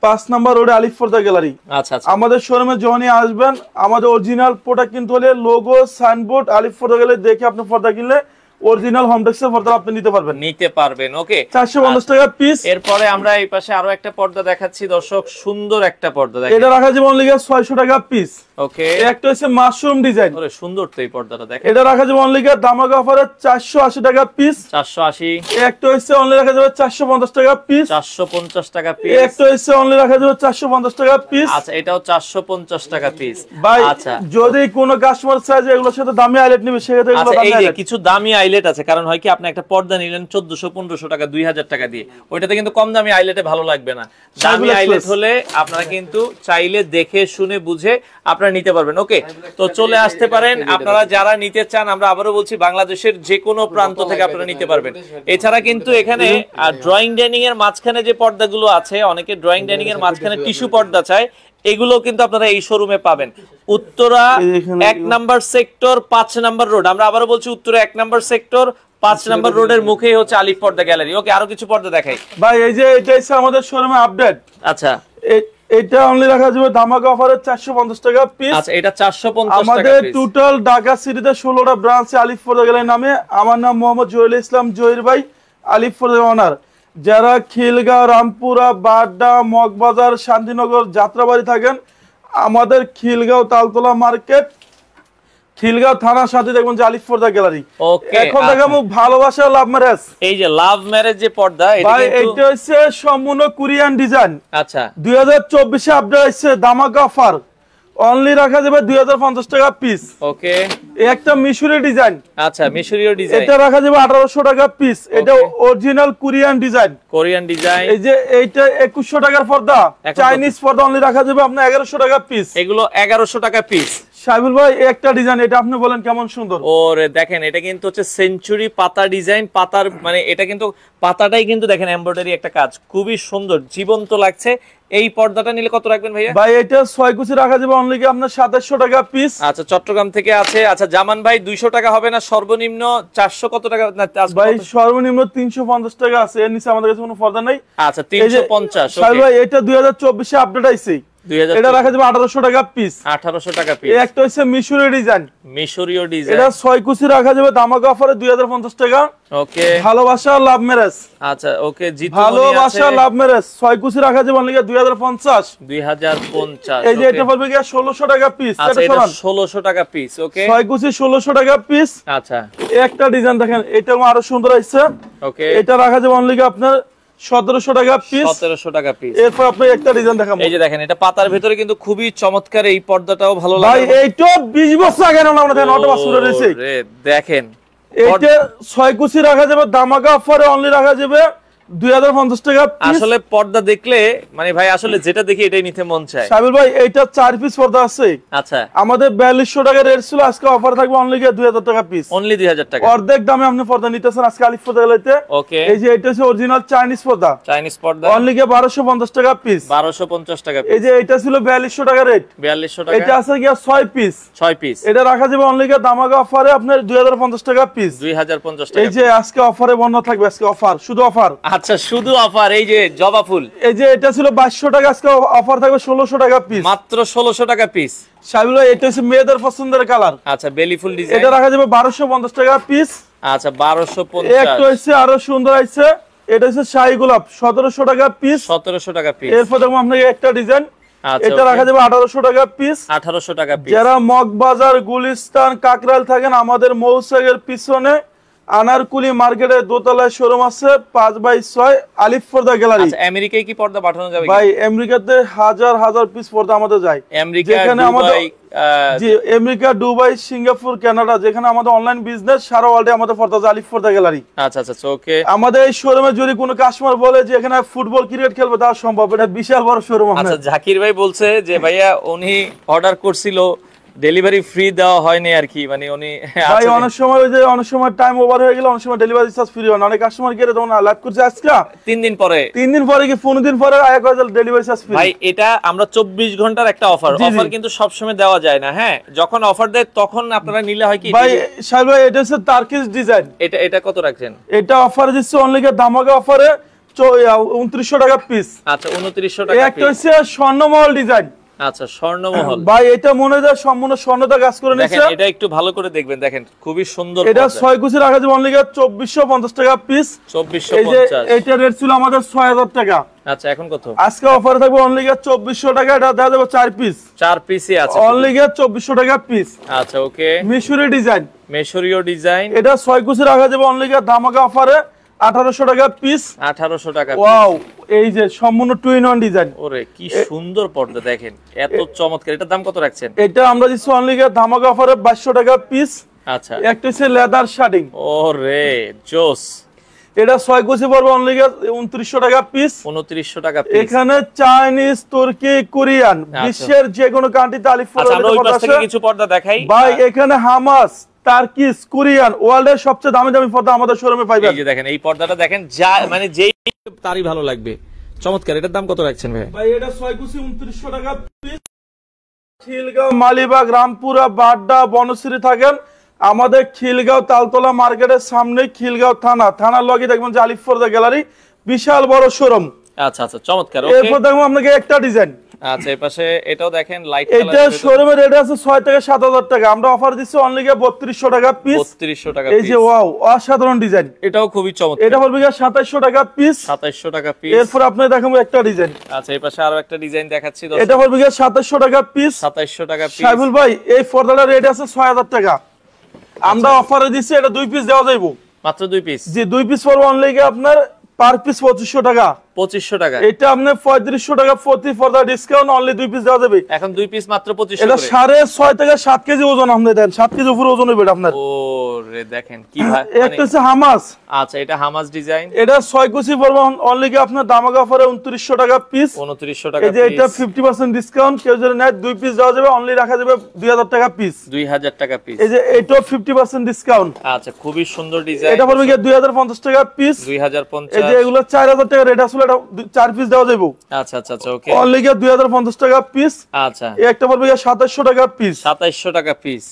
5 নম্বর রোডে আলিফ ফরদা গ্যালারি। আচ্ছা আচ্ছা, আমাদের শোরুমে যখনই আসবেন, আমাদের অরিজিনাল প্রোডাক্ট কিনতে হলে লোগো সাইনবোর্ড আলিফ ফরদা গ্যালারি দেখে আপনি পর্দা কিনলে অরিজিনাল হোমটেক্সের পর্দা আপনি নিতে পারবেন। ওকে, 450 টাকা পিস। এরপরে আমরা এই পাশে আরো একটা পর্দা দেখাচ্ছি দর্শক, সুন্দর একটা পর্দা দেখেন, এটা রাখা যাবে অনলি 600 টাকা পিস। ওকে, একটা হচ্ছে মাশরুম ডিজাইন, ওরে সুন্দর তো এই পর্দাটা দেখেন। এটা রাখা যাবে অনলি দামাকা অফারে 480 টাকা পিস। 480। একটা হচ্ছে অনলি রাখা যাবে 450 টাকা পিস। 450 টাকা পিস। একটা হচ্ছে অনলি রাখা যাবে 450 টাকা পিস। আচ্ছা এটাও 450 টাকা পিস। ভাই আচ্ছা যদি কোনো কাস্টমার চায় যে এগুলোর সাথে দামি আইলেট নেবে, সেক্ষেত্রে এগুলো দামি আইলেট, কিছু দামি আইলেট আছে, কারণ হয় কি আপনি একটা পর্দা নিলেন 1400 1500 টাকা 2000 টাকা দিয়ে, ওইটাতে কিন্তু কম দামি আইলেটে ভালো লাগবে না। দামি আইলেট হলে আপনারা কিন্তু চাইলে দেখে শুনে বুঝে আপনারা নিতে পারবেন। ওকে, তো চলে আসতে পারেন আপনারা যারা নিতে চান। আমরা আবারও বলছি বাংলাদেশের যে কোনো প্রান্ত থেকে আপনারা নিতে পারবেন। এছাড়া কিন্তু এখানে ড্রয়িং ডাইনিং এর মাঝখানে যে পর্দাগুলো আছে, অনেকে ড্রয়িং ডাইনিং এর মাঝখানে টিস্যু পর্দা চায়, এগুলো কিন্তু আপনারা এই শোরুমে পাবেন। উত্তরা 1 নম্বর সেক্টর 5 নম্বর রোড। আমরা আবারও বলছি উত্তরা 1 নম্বর সেক্টর 5 নম্বর রোডের মুখেই হচ্ছে আলিফ পর্দা গ্যালারি। ওকে, আরো কিছু পর্দা দেখাই ভাই। এই যে এটা হচ্ছে আমাদের শোরুমে আপডেট। আচ্ছা এটা অনলি রাখা যাবে ধামাকা অফারে 450 টাকা পিস। আচ্ছা এটা 450 টাকা পিস। আমাদের টোটাল ঢাকা সিটিতে 16টা ব্রাঞ্চে আলিফ ফরদা গ্যালারি নামে। আমার নাম মোহাম্মদ জহিরুল ইসলাম জহির ভাই, আলিফ ফরদা ওনার। যারা খিলগাঁও, রামপুরা, বাড্ডা, মগবাজার, শান্তিনগর, যাত্রাবাড়ি থাকেন, আমাদের খিলগাঁও তালতলা মার্কেট খিলগাঁও থানার সাথে দেখবেন যে আলিফ পর্দা গ্যালারি। ওকে, এখন দেখাবো ভালোবাসা লাভ ম্যারেজ। এই যে লাভ ম্যারেজ যে পর্দা, এটা ভাই কিন্তু এটা হচ্ছে সম্পূর্ণ কোরিয়ান ডিজাইন। আচ্ছা 2024 এ আপডেট হচ্ছে ধামাকা অফার, অনলি রাখা যাবে 2050 টাকা পিস। ওকে, এই একটা মিশরি ডিজাইন, আচ্ছা মিশরীয় ডিজাইন, এটা রাখা যাবে 1800 টাকা পিস। এটা original Korean design, Korean design. এই যে এইটা 2100 টাকার পর্দা, চাইনিজ পর্দা অনলি রাখা যাবে আপনার 1100 টাকা পিস। এগুলো 1100 টাকা পিস। সাইবুল ভাই এই একটা ডিজাইন, এটা আপনি বলেন কেমন সুন্দর। ওরে দেখেন, এটা কিন্তু হচ্ছে সেঞ্চুরি পাতা ডিজাইন, পাতার মানে এটা কিন্তু পাতাটাই কিন্তু দেখেন এমব্রয়ডারি একটা কাজ, খুবই সুন্দর জীবন্ত লাগছে। এই পর্দাটা নিলে কত রাখবেন ভাইয়া? ভাই এটা 6 কুচি রাখা যাবে অনলি কি আপনার 2700 টাকা পিস। আচ্ছা চট্টগ্রাম থেকে আছে। আচ্ছা জামান ভাই 200 টাকা হবে না, সর্বনিম্ন 400 কত টাকা না? ভাই সর্বনিম্ন 350 টাকা আছে, এর নিচে আমাদের কাছে কোনো পর্দা নাই। আচ্ছা 350। সাইবুল ভাই এটা 2024 এ আপডেট আইছে, এটা রাখা যাবে 1800 টাকা পিস। 1800 টাকা পিস। এই একটা হচ্ছে মিশরি ডিজাইন, মিশরীয় ডিজাইন, এটা 6 কুচি রাখা যাবে ধামাকা অফারে 2050 টাকা। ওকে, ভালোবাসা লাভ ম্যারেজ। আচ্ছা ওকে, জিতু ভালোবাসা লাভ ম্যারেজ 6 কুচি রাখা যাবে অনলি 2050। 2050। এই যে এটা পড়বে কি 1600 টাকা পিস। আচ্ছা এটা 1600 টাকা পিস। ওকে 6 কুচি 1600 টাকা পিস। আচ্ছা এই একটা ডিজাইন দেখেন, এটা আরো সুন্দর হইছে। ওকে, এটা রাখা যাবে অনলি আপনার 1700 টাকা পিস। 1700 টাকা পিস। এরপর আপনি একটা ডিজাইন দেখাবো। এই যে দেখেন, এটা পাতার ভিতরে কিন্তু খুবই চমৎকার, এই পর্দাটাও ভালো ভাই লাগে এইটা 20 বছর আগে না আমরা দেখেন অটো বাস করে রয়েছে। ওরে দেখেন, এইটা 6 কুচি রাখা যাবে ধামাকা অফারে অনলি রাখা যাবে 2050 টাকা পিস। আসলে পর্দা দেখলে মানে ভাই আসলে যেটা দেখি এটাই নিতে মন চায়। সাবির ভাই এইটা 4 পিস পর্দা আছে। আচ্ছা আমাদের 4200 টাকা রেট ছিল, আজকে অফার থাকবে অনলি 2000 টাকা পিস। অনলি 2000 টাকা, অর্ধেক দামে আপনি পর্দা নিতেছেন আজকে আলিফ পর্দা গেলাইতে। ওকে, এই যে এটা হচ্ছে অরিজিনাল চাইনিজ পর্দা, চাইনিজ পর্দা অনলি 1250 টাকা পিস। 1250 টাকা এই পিস। যে এটা ছিল 4200 টাকা রেট, 4200 এটা টাকা, আছে গিয়া 6 পিস। 6 পিস, এটা রাখা যাবে অনলি ধামাকা অফারে আপনার 2050 টাকা পিস। 2050 এই টাকা। যে আজকে অফারে বন্ধ থাকবে, আজকে অফার, শুধু অফার। আচ্ছা শুধু অফার, এই যে জবা ফুল, এই যে এটা ছিল 2200 টাকা, আজকে অফার থাকবে 1600 টাকা পিস। মাত্র 1600 টাকা পিস। সাবিল ভাই এটা হচ্ছে মেয়েদের পছন্দের কালার, আচ্ছা বেলি ফুল ডিজাইন, এটা রাখা যাবে 1250 টাকা পিস। আচ্ছা 1250। একটা হচ্ছে আরো সুন্দর আছে, এটা হচ্ছে শাহী গোলাপ 1700 টাকা পিস। 1700 টাকা পিস। এরপর দেখো আপনাকে একটা ডিজাইন, আচ্ছা এটা রাখা যাবে 1800 টাকা পিস। 1800 টাকা পিস। যারা মগবাজার, গুলিস্তান, কাকরাইল থাকেন, আমাদের মৌসাগের পিছনে আনারকুলি মার্কেটের দোতলায় শোরুম আছে 5/6 আলিফ পর্দা গ্যালারি। আচ্ছা আমেরিকায় কি পর্দা পাঠানো যাবে? ভাই আমেরিকাতে হাজার হাজার পিস পর্দা আমাদের যায়। আমেরিকা, যেখানে আমাদের দুবাই, জি আমেরিকা, দুবাই, সিঙ্গাপুর, কানাডা, যেখানে আমাদের অনলাইন বিজনেস সারা ওয়ার্ল্ডে আমাদের পর্দা যায় আলিফ পর্দা গ্যালারি। আচ্ছা আচ্ছা ওকে। আমাদের এই শোরুমে যদি কোনো কাস্টমার বলে যে এখানে ফুটবল ক্রিকেট খেলবে, তা সম্ভব, এটা বিশাল বড় শোরুম। আচ্ছা জাকির ভাই বলছে যে ভাইয়া উনি অর্ডার করছিল, ডেলিভারি ফ্রি দেওয়া হয়নি আর কি, মানে উনি ভাই অনেক সময় ওই যে অনেক সময় টাইম ওভার হয়ে গেল, অনেক সময় ডেলিভারি চার্জ ফ্রি হয় না। অনেক কাস্টমার গিয়ে তখন লাইভ করছে আজকে 3 দিন পরে, 3 দিন পরে কি 15 দিন পরে আয়া কয় ডেলিভারি চার্জ ফ্রি। ভাই এটা আমরা 24 ঘন্টার একটা অফার, অফার কিন্তু সব সময় দেওয়া যায় না। হ্যাঁ যখন অফার দেয় তখন আপনারা নিলে হয় কি ভাই শাইল ভাই এটা হচ্ছে টার্কিশ ডিজাইন, এটা কত রাখছেন? এটা অফার দিচ্ছে অনলি ধামাকা অফারে 2900 টাকা পিস। আচ্ছা 2900 টাকা একটা হচ্ছে স্বর্ণমহল ডিজাইন। আচ্ছা স্বর্ণমহল, ভাই এটা মনে হয় সম্পূর্ণ স্বর্ণটা কাজ করে নিয়েছে। দেখেন এটা একটু ভালো করে দেখবেন, দেখেন খুবই সুন্দর। এটা 6 কুচি রাখা যাবে অনলি 2450 টাকা পিস। 2450। এইটা রেট ছিল আমাদের 6000 টাকা। আচ্ছা এখন কত? আজকে অফার থাকবে অনলি 2400 টাকা। এটা দেওয়া যাবে 4 পিস, 4 পিসই আছে অনলি 2400 টাকা পিস। আচ্ছা ওকে, মিশরি ডিজাইন, মেশরীয় ডিজাইন, এটা 6 কুচি রাখা যাবে অনলি ধামাকা অফারে 1800 টাকা পিস। 1800 টাকা। ওয়াও, এই যে সম্পূর্ণ টু ইন ওয়ান ডিজাইন। ওরে কি সুন্দর পর্দা, দেখেন এত চমৎকার। এটার দাম কত রাখছেন? এটা আমরা দিচ্ছি অনলি ধামাকা অফারে 2200 টাকা পিস। আচ্ছা একটা হচ্ছে লেদার শার্টিং, ওরে জোস, এটা 6 কুচি পড়বে অনলি 2900 টাকা পিস। 2900 টাকা পিস। এখানে চাইনিজ, তুর্কি, কোরিয়ান, বিশ্বের যে কোনো কান্ট্রিতে আলিফ আচ্ছা আমরা ওই পাশ থেকে কিছু পর্দা দেখাই। ভাই এখানে হামাস, টার্কিশ, কোরিয়ান, ওয়ার্ল্ডের সবচেয়ে দামি দামি পর্দা আমাদের শোরুমে পাইবেন। এই যে দেখেন এই পর্দাটা দেখেন, যা মানে যেই তারই ভালো লাগবে, চমৎকার। এটার দাম কত রাখছেন ভাই? ভাই এটা 6 কুচি 2900 টাকা পিস। খিলগাঁও, মালিবাগ, রামপুরা, বাড্ডা, বনশ্রী থাকেন আমাদের খিলগাঁও তালতলা মার্কেটের সামনে, খিলগাঁও থানার লগে দেখবেন যে আলিফ পর্দা গ্যালারি, বিশাল বড় শোরুম। আচ্ছা আচ্ছা, চমৎকার। ওকে, এরপর দেখো আপনাকে একটা ডিজাইন। আচ্ছা, এই পাশে এটাও দেখেন লাইট এটা শোরুমের রেট আছে 6 থেকে 7000 টাকা, আমরা অফার দিচ্ছি অনলি 3200 টাকা পিস। 3200 টাকা এই যে ওয়াও, অসাধারণ ডিজাইন, এটাও খুবই চমৎকার। এটা বলবি 2700 টাকা পিস। 2700 টাকা পিস। এরপর আপনাকে দেখাবো একটা ডিজাইন। আচ্ছা, এই পাশে আরো একটা ডিজাইন দেখাচ্ছি, এটা বলবি 2700 টাকা পিস। 2700 টাকা পিস। সাইফুল ভাই এই পর্দাটার রেট আছে 6000 টাকা, আমরা অফারে দিচ্ছি এটা 2 পিস দেওয়া যাইবো, মাত্র 2 পিস। জি 2 পিস পড়বে অনলি আপনার পার পিস 2500 টাকা। 2500 টাকা। এটা আপনার 3500 টাকা প্রতি পর্দা ডিসকাউন্ট, অনলি 2 পিস দেওয়া যাবে। এখন 2 পিস মাত্র 2500 এটা করে। 6.5 থেকে 7 কেজি ওজন আপনি দেন, 7 কেজি উপরে ওজন হবে আপনার। ও রে, দেখেন কি ভাই, একটা হচ্ছে হামাস। আচ্ছা, এটা হামাস ডিজাইন। এটা 6 কুচি পড়বে অনলি আপনার দামাকা অফারে 2900 টাকা পিস। 2900 টাকা এই যে এটা 50% ডিসকাউন্ট, কেউ যদি নেয় 2 পিস দেওয়া যাবে, অনলি রাখা যাবে 2000 টাকা পিস। 2000 টাকা পিস। এই যে এটাও 50% ডিসকাউন্ট। আচ্ছা, খুবই সুন্দর ডিজাইন। এটা পড়বে 2050 টাকা পিস। 2050। এই যে এগুলো 4000 টাকা রেট আসলে, এটা 4 পিস দেওয়া যাবে। আচ্ছা আচ্ছা আচ্ছা, ওকে। অনলি 2050 টাকা পিস। আচ্ছা, এই একটা পড়বে 2700 টাকা পিস। 2700 টাকা পিস।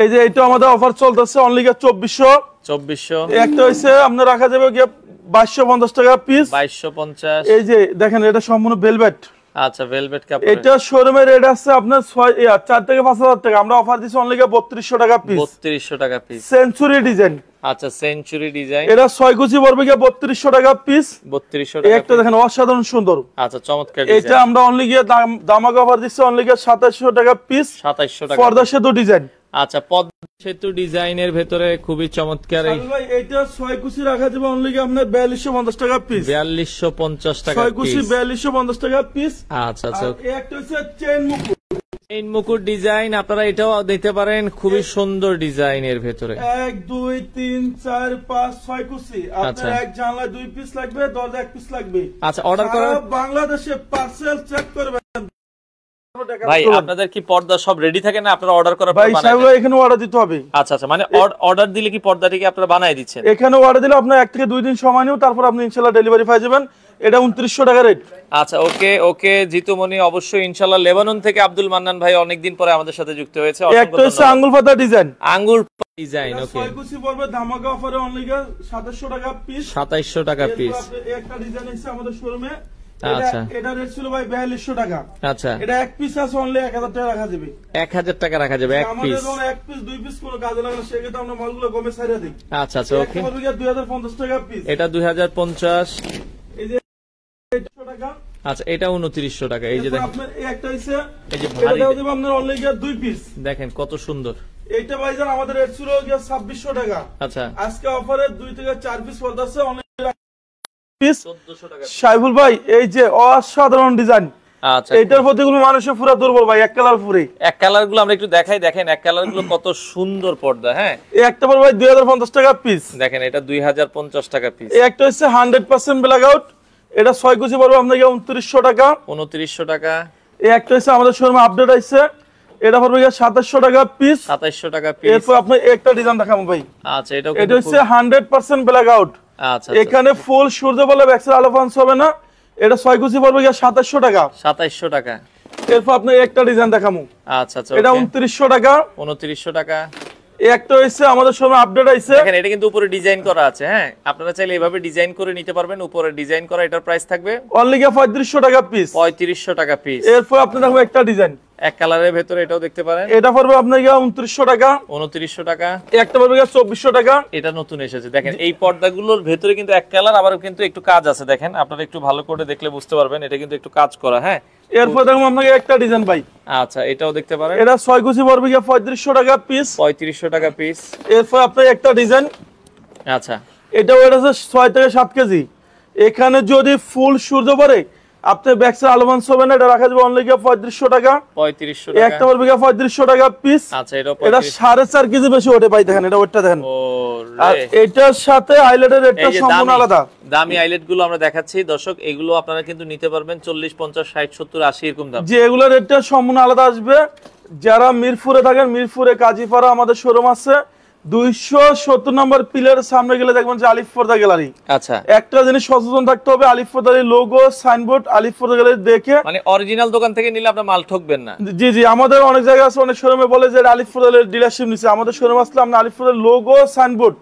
এই যে এটা আমাদের অফার চলতেছে অনলি 2400। 2400। একটা হইছে আপনার রাখা যাবে 2250 টাকা পিস। 2250। এই যে দেখেন এটা সম্পূর্ণ ভেলভেট। আচ্ছা, ভেলভেট কাপড়। এটা শোরুমের রেট আছে আপনার 4 থেকে 5000 টাকা, আমরা অফার দিচ্ছি অনলি 3200 টাকা পিস। 3200 টাকা পিস। Century design. আচ্ছা, সেঞ্চুরি ডিজাইন। এটা 6 কুচি পড়বে 3200 টাকা পিস। 3200 এই টাকা। একটা দেখেন অসাধারণ সুন্দর। আচ্ছা, চমৎকার ডিজাইন। এটা আমরা অনলি দামাক অফার দিচ্ছি অনলি 2700 টাকা পিস। 2700 টাকা। পর্দা সেতু ডিজাইন। আচ্ছা, পদ্মা সেতু ডিজাইনের ভেতরে খুবই চমৎকার। এই ভাই এটা 6 কুচি রাখা যাবে অনলি আপনার 4250 টাকা পিস। 4250 টাকা 6 কুচি পিস। 4250 টাকা পিস। আচ্ছা আচ্ছা, আর এই একটা হচ্ছে চেইন মুকুট। এই মুকুট ডিজাইন আপনারা এটাও দিতে পারেন, খুবই সুন্দর ডিজাইনের ভেতরে। 1 2 3 4 5 6 কুচি, আচ্ছা। আপনার এক জানলায় 2 পিস লাগবে, দরজা 1 পিস লাগবে। আচ্ছা, অর্ডার করার সারা বাংলাদেশে পার্সেল চেক করবেন ভাই, আপনাদের কি পর্দা সব রেডি থাকে না, আপনারা অর্ডার করার পর ভাই? বানায় সাহেব দেন? এখানে অর্ডার দিতে হবে। আচ্ছা আচ্ছা, মানে অর্ডার দিলে কি পর্দাটিকে আপনারা বানায় দিচ্ছেন? এখানে অর্ডার দিলে আপনার 1 থেকে 2 দিন সময় নিও, তারপর আপনি ইনশাআল্লাহ ডেলিভারি পেয়ে যাবেন। এটা 2900 টাকা রেট। আচ্ছা, ওকে ওকে জিতুমনি, অবশ্যই ইনশাআল্লাহ। লেবানন থেকে আব্দুল মান্নান ভাই অনেকদিন পরে আমাদের সাথে যুক্ত হয়েছে। একটা হচ্ছে আঙ্গুল পাতা ডিজাইন। আঙ্গুর ডিজাইন, ওকে। 6 কুচি পড়বে ধামাকা অফারে অনলি 2700 টাকা পিস। 2700 টাকা পিস। একটা ডিজাইন আছে আমাদের শোরুমে, আচ্ছা। এটা রেট ছিল ভাই 4200 টাকা। আচ্ছা, এটা এক পিস আছে অনলি 1000 টাকা রাখা যাবে। 1000 টাকা রাখা যাবে এক আমাদের পিস। যখন এক পিস 2 পিস কোনো কাজে লাগে না, সেক্ষেত্রে আমরা মালগুলো কমে ছাড়িয়ে দিই। আচ্ছা আচ্ছা, ওকে। 2050 টাকা পিস। এটা 2050। এই যে 100 টাকা। আচ্ছা, এটা 2900 টাকা। এই যে দেখেন, আপনার এই একটা হইছে, এই যে এটা ভারী, দেওয়া যাবে আপনার অনলি 2 পিস। দেখেন কত সুন্দর। এইটা ভাইজান আমাদের রেট ছিল 2600 টাকা। আচ্ছা, আজকে অফারে 2 থেকে 4 পিস পড়তেছে অনলি পিস 1400 টাকা। সাইফুল ভাই এই যে অসাধারণ ডিজাইন, আচ্ছা, এইটার প্রতি কোনো মানুষের পুরো দুর্বল ভাই, এক কালার পুরে। এক কালার গুলো আমরা একটু দেখাই, দেখেন এক কালার গুলো কত সুন্দর পর্দা। হ্যাঁ, এই একটা পড়বে ভাই 2050 টাকা পিস। দেখেন, এটা 2050 টাকা পিস। এই একটা হচ্ছে 100% ব্ল্যাক আউট, এটা 6 কুচি পড়বে আপনাকে 2900 টাকা। 2900 টাকা। এই একটা হচ্ছে আমাদের শোরুমে আপডেট আইছে, এটা পড়বে 2700 টাকা পিস। 2700 টাকা পিস। এরপর আপনি একটা ডিজাইন দেখাবো ভাই। আচ্ছা, এটাও এটা হচ্ছে 100% ব্ল্যাক আউট। আচ্ছা, এখানে ফুল সূর্য বলে ব্যাক্সের আলো ফান্স হবে না। এটা 6 কুচি পড়বে 2700 টাকা। 2700 টাকা। এরপর আপনি একটা ডিজাইন দেখাবো, আচ্ছা আচ্ছা, এটা 2900 টাকা। 2900 টাকা। এই একটা হচ্ছে আমাদের শোরুমে আপডেট আইছে, দেখেন এটা কিন্তু উপরে ডিজাইন করা আছে। হ্যাঁ, আপনারা চাইলে এভাবে ডিজাইন করে নিতে পারবেন। উপরে ডিজাইন করা, এটার প্রাইস থাকবে অনলি 3500 টাকা পিস। 3500 টাকা পিস। এরপর আপনি দেখবেন একটা ডিজাইন, এক কালারের ভেতরে এটাও দেখতে পারেন। এটা পড়বে আপনাকে 2900 টাকা। 2900 টাকা। একটা পড়বে 2400 টাকা। এটা নতুন এসেছে। দেখেন এই পর্দাগুলোর ভেতরে কিন্তু এক কালার, আবার কিন্তু একটু কাজ আছে। দেখেন, আপনারা একটু ভালো করে দেখলে বুঝতে পারবেন, এটা কিন্তু একটু কাজ করা। হ্যাঁ, এরপর দেখুন আপনাকে একটা ডিজাইন ভাই, আচ্ছা, এটাও দেখতে পারেন। এটা 6 কুচি পড়বে 3500 টাকা পিস। 3500 টাকা পিস। এরপর আপনার একটা ডিজাইন, আচ্ছা, এটা ওয়েট আছে 6 থেকে 7 কেজি। এখানে যদি ফুল সূর্য পড়ে আপনি ব্যাক্সের আলোবান হবে না, এটা রাখা যাবে অনলি 3500 টাকা। 3500 একটা টাকা। পড়বে 3500 টাকা পিস। আচ্ছা, এটাও এটা 3500। 4.5 কেজি বেশি ওঠে ভাই, দেখেন এটা ওয়েটটা দেখেন। ও আর রে, এটার সাথে হাইলাইটের রেটটা এই যে সম্পূর্ণ আলাদা। দামি আইলেট গুলো আমরা দেখাচ্ছি দর্শক, এগুলো আপনারা কিন্তু নিতে পারবেন 40 50 60 70 80 এরকম দাম। যে এগুলোর রেটটা সম্পূর্ণ আলাদা আসবে। যারা মিরপুরে থাকেন, মিরপুরে কাজীপাড়া আমাদের শোরুম আছে, 270 নম্বর পিলারের সামনে গেলে দেখবেন যে আলিফ পর্দা গ্যালারি। আচ্ছা, একটা জিনিস সচেতন থাকতে হবে, আলিফ পর্দার লোগো সাইনবোর্ড আলিফ পর্দা গ্যালারি দেখে, মানে অরিজিনাল দোকান থেকে নিলে আপনার মাল ঠকবেন না। জি জি, আমাদের অনেক জায়গা আছে, অনেক শোরুমে বলে যে আলিফ পর্দার ডিলারশিপ নিচ্ছে। আমাদের শোরুম আসলে আপনি আলিফ পর্দার লোগো সাইনবোর্ড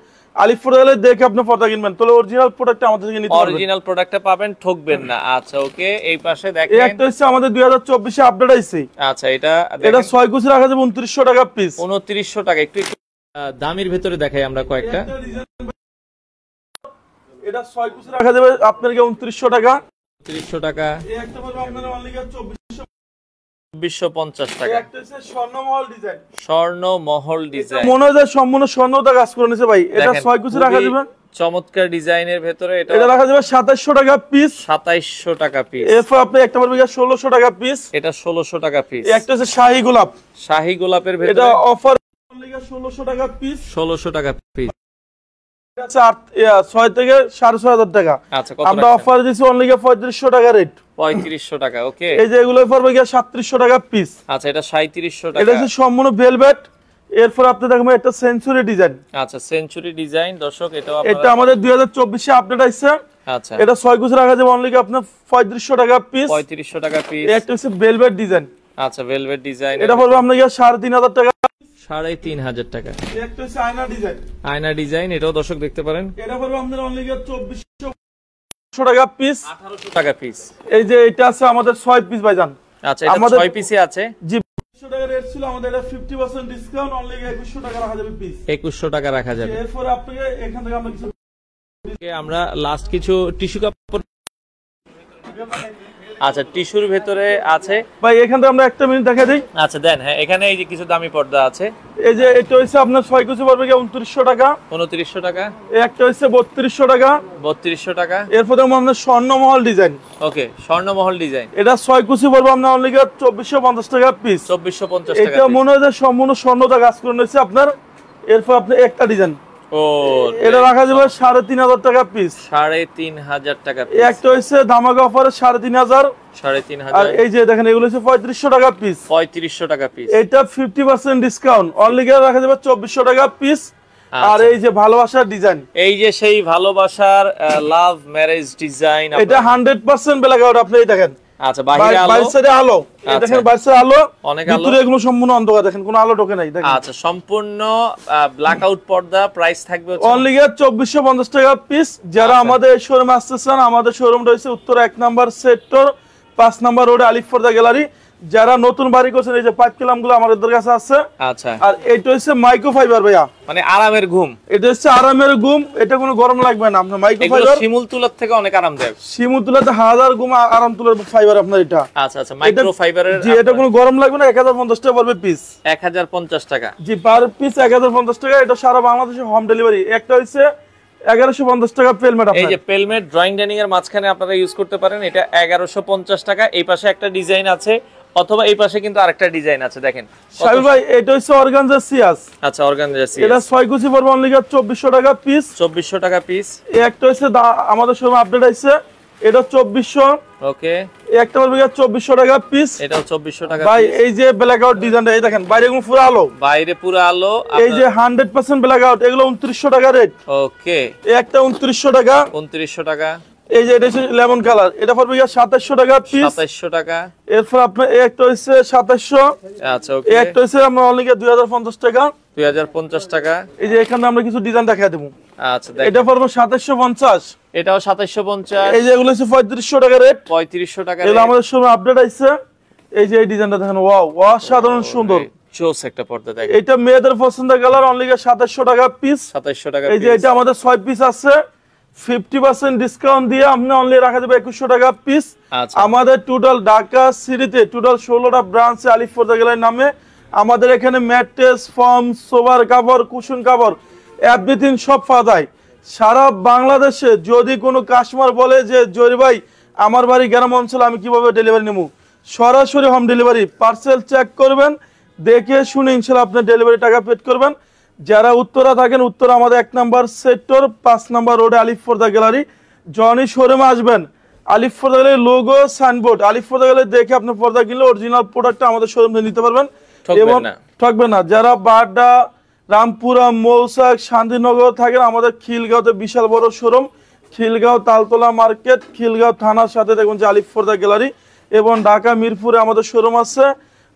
আলিফপুর গেলে দেখে আপনি পর্দা কিনবেন, তাহলে অরিজিনাল প্রোডাক্ট আমাদের থেকে নিতে পারবেন, অরিজিনাল প্রোডাক্টটা পাবেন, ঠকবেন না। আচ্ছা ওকে, এই পাশে এই দেখেন একটা হচ্ছে আমাদের 2024 এ আপডেট আইছে। আচ্ছা এটা এটা 6 কুচি রাখা যাবে 2900 টাকা পিস। 2900 টাকা। একটু দামের ভেতরে দেখাই আমরা কয়েকটা। এটা 6 কুচি রাখা যাবে আপনাকে 2900 টাকা। 2900 টাকা। এই একটা পড়বে আপনার অনলি 2450 এই টাকা। একটা হচ্ছে স্বর্ণমহল ডিজাইন, স্বর্ণমহল ডিজাইন, মনে হয় যে সম্পূর্ণ স্বর্ণটা কাজ করে নিছে ভাই। এটা 6 কুচি রাখা যাবে, চমৎকার ডিজাইনের ভেতরে। এটা রাখা যাবে 2700 টাকা পিস। 2700 টাকা পিস। এরপর আপনি একটা পড়বে 1600 টাকা পিস। এটা 1600 টাকা পিস। এই একটা হচ্ছে শাহী গোলাপ, শাহী গোলাপের ভেতরে এটা অফার অনলি 1600 টাকা পিস। 1600 টাকা পিস। 6 থেকে 6500 টাকা। আচ্ছা কত আমরা অফার দিছি অনলি 3500 টাকা রেট। 3500 টাকা। ওকে, এই যে এগুলো পড়বে 3700 টাকা পিস। আচ্ছা এটা 3700 এটা টাকা। হচ্ছে সম্পূর্ণ ভেলভেট। এরপর আপনি দেখবেন একটা সেঞ্চুরি ডিজাইন। আচ্ছা সেঞ্চুরি ডিজাইন দর্শক, এটাও এটা আপনারা আমাদের 2024 এ আপডেট আইছে। আচ্ছা এটা 6 কুচি রাখা যাবে অনলি আপনার 3500 টাকা পিস। 3500 টাকা পিস। একটা হচ্ছে ভেলভেট ডিজাইন, আচ্ছা ভেলভেট ডিজাইন, এটা পড়বে আপনাকে 3500 টাকা। 3500 টাকা। একটা হচ্ছে আয়না ডিজাইন, আয়না ডিজাইন, এটাও দর্শক দেখতে পারেন। এটা পড়বে আপনার অনলি 2400 টাকা পিস। 1800 টাকা পিস। এই যে এটা আছে আমাদের 6 পিস ভাইজান। আচ্ছা এটা আমাদের 6 পিসে আছে। জি 200 টাকা রেট ছিল আমাদের, এটা 50% ডিসকাউন্ট অনলি 2100 টাকা রাখা যাবে পিস। 2100 টাকা রাখা যাবে। এরপর আপনাকে এখান থেকে আমরা কিছু আমরা লাস্ট কিছু টিস্যু কাপড়। আচ্ছা টিস্যুর ভেতরে আছে ভাই, এখান থেকে আমরা একটা মিনিট দেখা দিই। আচ্ছা দেন। হ্যাঁ এখানে এই যে কিছু দামি পর্দা আছে। এই যে এটা হচ্ছে আপনার 6 কুচি পড়বে 2900 টাকা। 2900 টাকা। এই একটা হচ্ছে 3200 টাকা। 3200 টাকা। এরপর দেখুন আপনার স্বর্ণমহল ডিজাইন, ওকে স্বর্ণমহল ডিজাইন, এটা 6 কুচি পড়বে আপনার অনলি 2450 টাকা পিস। 2450 টাকা। এটা মনে হয় যে সম্পূর্ণ স্বর্ণটা কাজ করে নিয়েছে আপনার। এরপর আপনি একটা ডিজাইন, ও এটা রাখা যাবে 3500 টাকা পিস। 3500 টাকা এই পিস। একটা হচ্ছে ধামাকা অফারে 3500। আর 3500। এই যে দেখেন এগুলো হচ্ছে 3500 টাকা পিস। 3500 টাকা পিস। এটা 50% ডিসকাউন্ট অনলি রাখা যাবে 2400 টাকা পিস। আর এই যে ভালোবাসার ডিজাইন, এই যে সেই ভালোবাসার লাভ ম্যারেজ ডিজাইন, এটা 100% ব্ল্যাক আউট। আপনি এই দেখেন আচ্ছা বাহিরে আলো, বাইরের সাইডে আলো, এই দেখেন বাইরের সাইডে আলো, অনেক আলো, ভিতরে এগুলো সম্পূর্ণ অন্ধকার, দেখেন কোনো আলো ঢোকে নাই দেখেন। আচ্ছা সম্পূর্ণ ব্ল্যাক আউট পর্দা। প্রাইস থাকবে অনলি 2450 টাকা পিস। যারা আমাদের শোরুমে আসতে চান, আমাদের শোরুমটা হচ্ছে উত্তর 1 নাম্বার সেক্টর 5 নাম্বার রোডে আলিফ পর্দা গ্যালারি। যারা নতুন বাড়ি করছেন এই যে পাইপকিলাম গুলো আমাদের কাছে আছে। আচ্ছা আর এটা হচ্ছে মাইক্রো ফাইবার ভাইয়া, মানে আরামের ঘুম। এটা হচ্ছে আরামের ঘুম, এটা কোনো গরম লাগবে না। আপনার মাইক্রো এগুলো ফাইবার শিমুল তুলার থেকে অনেক আরামদায়ক। শিমুল তুলাতে 1000 ঘুম আরাম তুলার ফাইবার আপনার এটা। আচ্ছা আচ্ছা মাইক্রো ফাইবারের, জি এটা কোনো গরম লাগবে না। 1050 টাকা পড়বে পিস। 1050 টাকা। জি পার পিস 1050 টাকা। এটা সারা বাংলাদেশে হোম ডেলিভারি। একটা হচ্ছে 1150 টাকা পেলমেট। এই যে পেলমেট ড্রয়িং ডাইনিং এর মাঝখানে আপনারা ইউজ করতে পারেন। এটা 1150 টাকা। এই পাশে একটা ডিজাইন আছে, অথবা এই পাশে কিন্তু আরেকটা ডিজাইন আছে দেখেন। সাহেব ভাই এটা হচ্ছে অর্গানজা সিয়াস। আচ্ছা অর্গানজা সিয়াস, এটা 6 কুচি পড়বে অনলি 2400 টাকা পিস। 2400 টাকা পিস। এই একটা হচ্ছে আমাদের শোরুমে আপডেট আছে, এটা 2400। ওকে এই একটা পড়বে 2400 টাকা পিস। এটাও 2400 টাকা ভাই পিস। এই যে ব্ল্যাক আউট ডিজাইনটা এই দেখেন, বাইরে কোনো পুরো আলো, বাইরে পুরো আলো। এই যে 100% ব্ল্যাক আউট, এগুলো 2900 টাকা রেট। ওকে এই একটা 2900 টাকা। 2900 টাকা। এই যে এটা হচ্ছে লেমন কালার, এটা পড়বে 2700 টাকা পিস। 2700 টাকা। এরপর আপনার এই একটা হচ্ছে 2700। আচ্ছা ওকে। এই একটা হচ্ছে আমরা অনলি 2050 টাকা। 2050 টাকা। এই যে এখানে আমরা কিছু ডিজাইন দেখাই দেবো। আচ্ছা দেখেন, এটা পড়বে 2750। এটাও 2750। এই যে এগুলো হচ্ছে 3500 টাকা রেট। 3500 টাকা। এগুলো আমাদের শোরুমে আপডেট আছে। এই যে এই ডিজাইনটা দেখেন, ওয়াও অসাধারণ সুন্দর। চোস একটা পর্দা দেখেন। এটা মেয়েদের পছন্দের কালার, অনলি 2700 টাকা পিস। 2700 টাকা। এই যে এটা আমাদের 6 পিস আছে, 50% ডিসকাউন্ট দিয়ে আপনি অনলি রাখা যাবে 2100 টাকা পিস। আচ্ছা আমাদের টোটাল ঢাকা সিটিতে টোটাল 16টা ব্রাঞ্চে আলিফ পর্দা গ্যালারির নামে আমাদের এখানে ম্যাট্রেস, ফর্ম, সোফার কাভার, কুশন কাভার এভরিথিং সব পাওয়া যায়। সারা বাংলাদেশে যদি কোনো কাস্টমার বলে যে জরি ভাই আমার বাড়ি গ্রাম অঞ্চল, আমি কিভাবে ডেলিভারি নেব, সরাসরি হোম ডেলিভারি। পার্সেল চেক করবেন, দেখে শুনে ইনশাআল্লাহ আপনি ডেলিভারি টাকা পেড করবেন। যারা উত্তরা থাকেন, উত্তরা আমাদের 1 নাম্বার সেক্টর 5 নাম্বার রোডে আলিফ পর্দা গ্যালারি। জনি শোরুমে আসবেন, আলিফ পর্দা গ্যালারি লোগো সাইনবোর্ড, আলিফ পর্দা গ্যালারি দেখে আপনি পর্দা কিনলে অরিজিনাল প্রোডাক্টটা আমাদের শোরুম থেকে নিতে পারবেন এবং ঠকবেন না। যারা বাড্ডা, রামপুরা, মৌসাক, শান্তিনগর থাকেন, আমাদের খিলগাঁওতে বিশাল বড় শোরুম। খিলগাঁও তালতলা মার্কেট, খিলগাঁও থানার সাথে দেখুন যে আলিফ পর্দা গ্যালারি। এবং ঢাকা মিরপুরে আমাদের শোরুম আছে।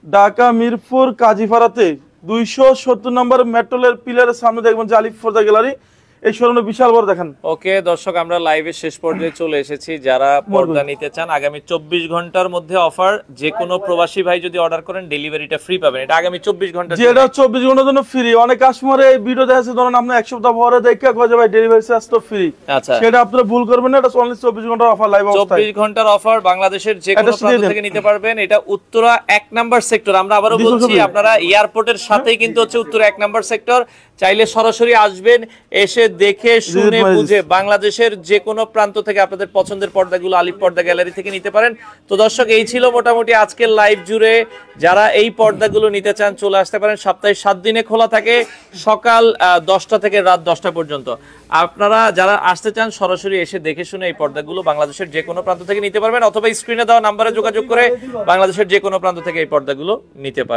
ঢাকা মিরপুর কাজীপাড়াতে 270 নম্বর মেট্রোলের পিলারের সামনে দেখবেন যে আলিফ পর্দা গ্যালারি। এই শোরুমে বিশাল বড় দেখেন। ওকে দর্শক, আমরা লাইভের শেষ পর্যায়ে চলে এসেছি। যারা পর্দা নিতে চান আগামী 24 ঘন্টার মধ্যে অফার, যে কোনো প্রবাসী ভাই যদি অর্ডার করেন ডেলিভারিটা ফ্রি পাবেন। এটা আগামী 24 ঘন্টা, যেটা 24 ঘন্টার জন্য ফ্রি। অনেক কাস্টমার এই ভিডিও দেখাচ্ছে, ধরুন আপনি এক সপ্তাহ পরে দেখা কয়ে ভাই ডেলিভারি চার্জ তো ফ্রি। আচ্ছা, সেটা আপনারা ভুল করবেন না, এটা অনলি 24 ঘন্টার অফার লাইভ অবস্থায়। 24 ঘন্টার অফার, বাংলাদেশের যে কোনো প্রান্ত থেকে নিতে পারবেন। এটা উত্তরা 1 নাম্বার সেক্টর। আমরা আবারও বলছি, আপনারা এয়ারপোর্টের সাথেই কিন্তু হচ্ছে উত্তরা 1 নাম্বার সেক্টর। চাইলে সরাসরি আসবেন, এসে দেখে শুনে বুঝে বাংলাদেশের যে কোনো প্রান্ত থেকে আপনাদের পছন্দের পর্দাগুলো আলিফ পর্দা গ্যালারি থেকে নিতে পারেন। তো দর্শক, এই ছিল মোটামুটি আজকের লাইভ জুড়ে। যারা এই পর্দাগুলো নিতে চান চলে আসতে পারেন। সপ্তাহে 7 দিনে খোলা থাকে, সকাল 10টা থেকে রাত 10টা পর্যন্ত। আপনারা যারা আসতে চান সরাসরি এসে দেখে শুনে এই পর্দাগুলো বাংলাদেশের যে কোনো প্রান্ত থেকে নিতে পারবেন, অথবা স্ক্রিনে দেওয়া নাম্বারে যোগাযোগ করে বাংলাদেশের যে কোনো প্রান্ত থেকে এই পর্দাগুলো নিতে পারেন।